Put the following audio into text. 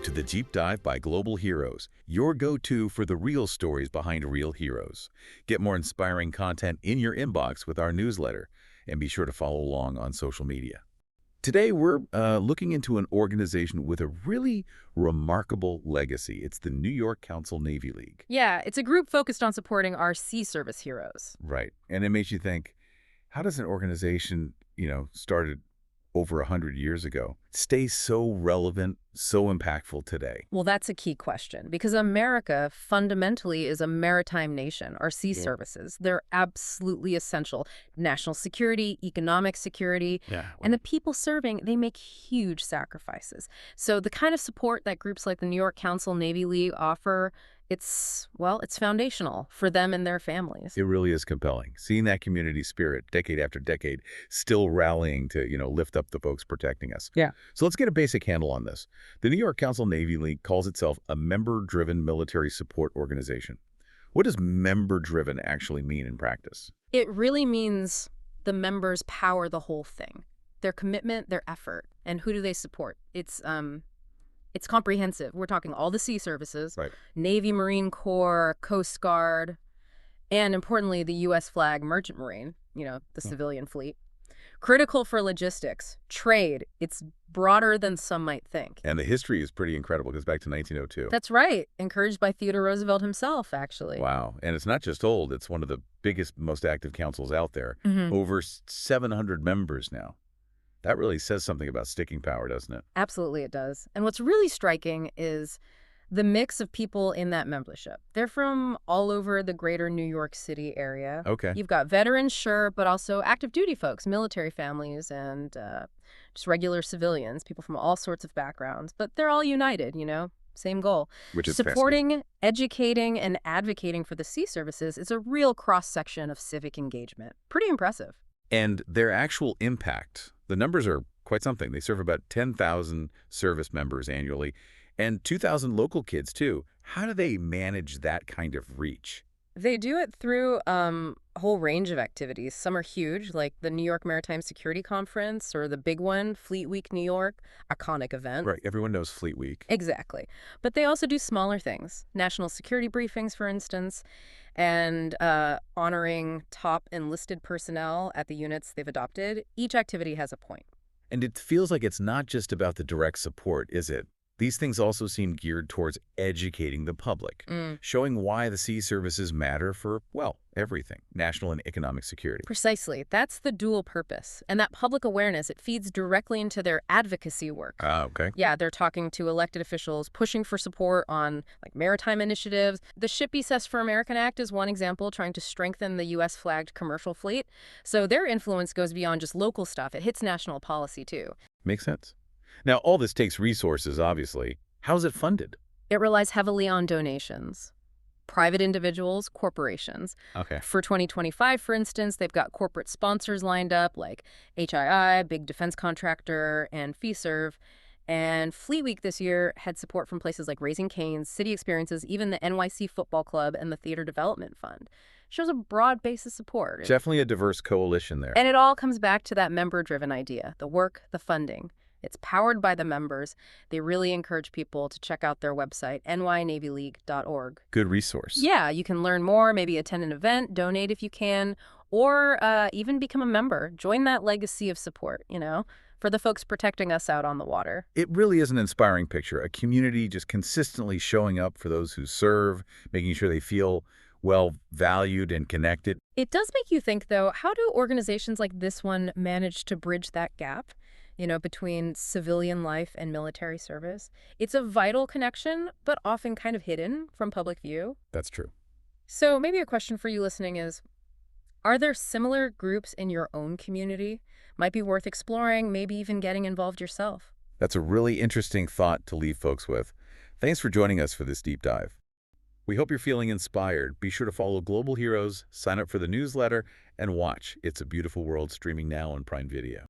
to the Deep Dive by Global Heroes, your go-to for the real stories behind real heroes. Get more inspiring content in your inbox with our newsletter, and be sure to follow along on social media. Today, we're looking into an organization with a really remarkable legacy. It's the New York Council Navy League. Yeah, it's a group focused on supporting our sea service heroes. Right. And it makes you think, how does an organization, started over 100 years ago, stay so relevant, so impactful today? Well, that's a key question because America fundamentally is a maritime nation. Our sea services, they're absolutely essential. National security, economic security, and the people serving, they make huge sacrifices. So the kind of support that groups like the New York Council Navy League offer, it's foundational for them and their families. It really is compelling. Seeing that community spirit decade after decade still rallying to, lift up the folks protecting us. Yeah. So let's get a basic handle on this. The New York Council Navy League calls itself a member-driven military support organization. What does member-driven actually mean in practice? It really means the members power the whole thing. Their commitment, their effort, and who do they support? It's comprehensive. We're talking all the sea services, Right. Navy, Marine Corps, Coast Guard, and importantly, the U.S. flag Merchant Marine, the civilian fleet. Critical for logistics, trade. It's broader than some might think. And the history is pretty incredible. It goes back to 1902. That's right. Encouraged by Theodore Roosevelt himself, actually. Wow. And it's not just old. It's one of the biggest, most active councils out there. Mm-hmm. Over 700 members now. That really says something about sticking power, doesn't it? Absolutely, it does. And what's really striking is the mix of people in that membership. They're from all over the greater New York City area. Okay. You've got veterans, sure, but also active duty folks, military families, and just regular civilians, people from all sorts of backgrounds. But they're all united, same goal. Which is supporting, educating, and advocating for the sea services is a real cross-section of civic engagement. Pretty impressive. And their actual impact, the numbers are quite something. They serve about 10,000 service members annually and 2,000 local kids, too. How do they manage that kind of reach? They do it through a whole range of activities. Some are huge, like the New York Maritime Security Conference or the big one, Fleet Week New York, iconic event. Right. Everyone knows Fleet Week. Exactly. But they also do smaller things, national security briefings, for instance, and honoring top enlisted personnel at the units they've adopted. Each activity has a point. And it feels like it's not just about the direct support, is it? These things also seem geared towards educating the public, showing why the sea services matter for, everything, national and economic security. Precisely. That's the dual purpose. And that public awareness, it feeds directly into their advocacy work. Ah, okay. Yeah, they're talking to elected officials, pushing for support on maritime initiatives. The Ship Access for American Act is one example, trying to strengthen the U.S. flagged commercial fleet. So their influence goes beyond just local stuff. It hits national policy, too. Makes sense. Now, all this takes resources, obviously. How's it funded? It relies heavily on donations. Private individuals, corporations. Okay. For 2025, for instance, they've got corporate sponsors lined up like HII, big defense contractor, and FESERV. And Fleet Week this year had support from places like Raising Cane's, City Experiences, even the NYC Football Club and the Theater Development Fund. Shows a broad base of support. Definitely a diverse coalition there. And it all comes back to that member-driven idea, the work, the funding. It's powered by the members. They really encourage people to check out their website, nynavyleague.org. Good resource. Yeah, you can learn more, maybe attend an event, donate if you can, or even become a member. Join that legacy of support, for the folks protecting us out on the water. It really is an inspiring picture, a community just consistently showing up for those who serve, making sure they feel valued and connected. It does make you think, though, how do organizations like this one manage to bridge that gap? Between civilian life and military service. It's a vital connection, but often kind of hidden from public view. That's true. So maybe a question for you listening is, are there similar groups in your own community? Might be worth exploring, maybe even getting involved yourself. That's a really interesting thought to leave folks with. Thanks for joining us for this deep dive. We hope you're feeling inspired. Be sure to follow Global Heroes, sign up for the newsletter, and watch It's a Beautiful World streaming now on Prime Video.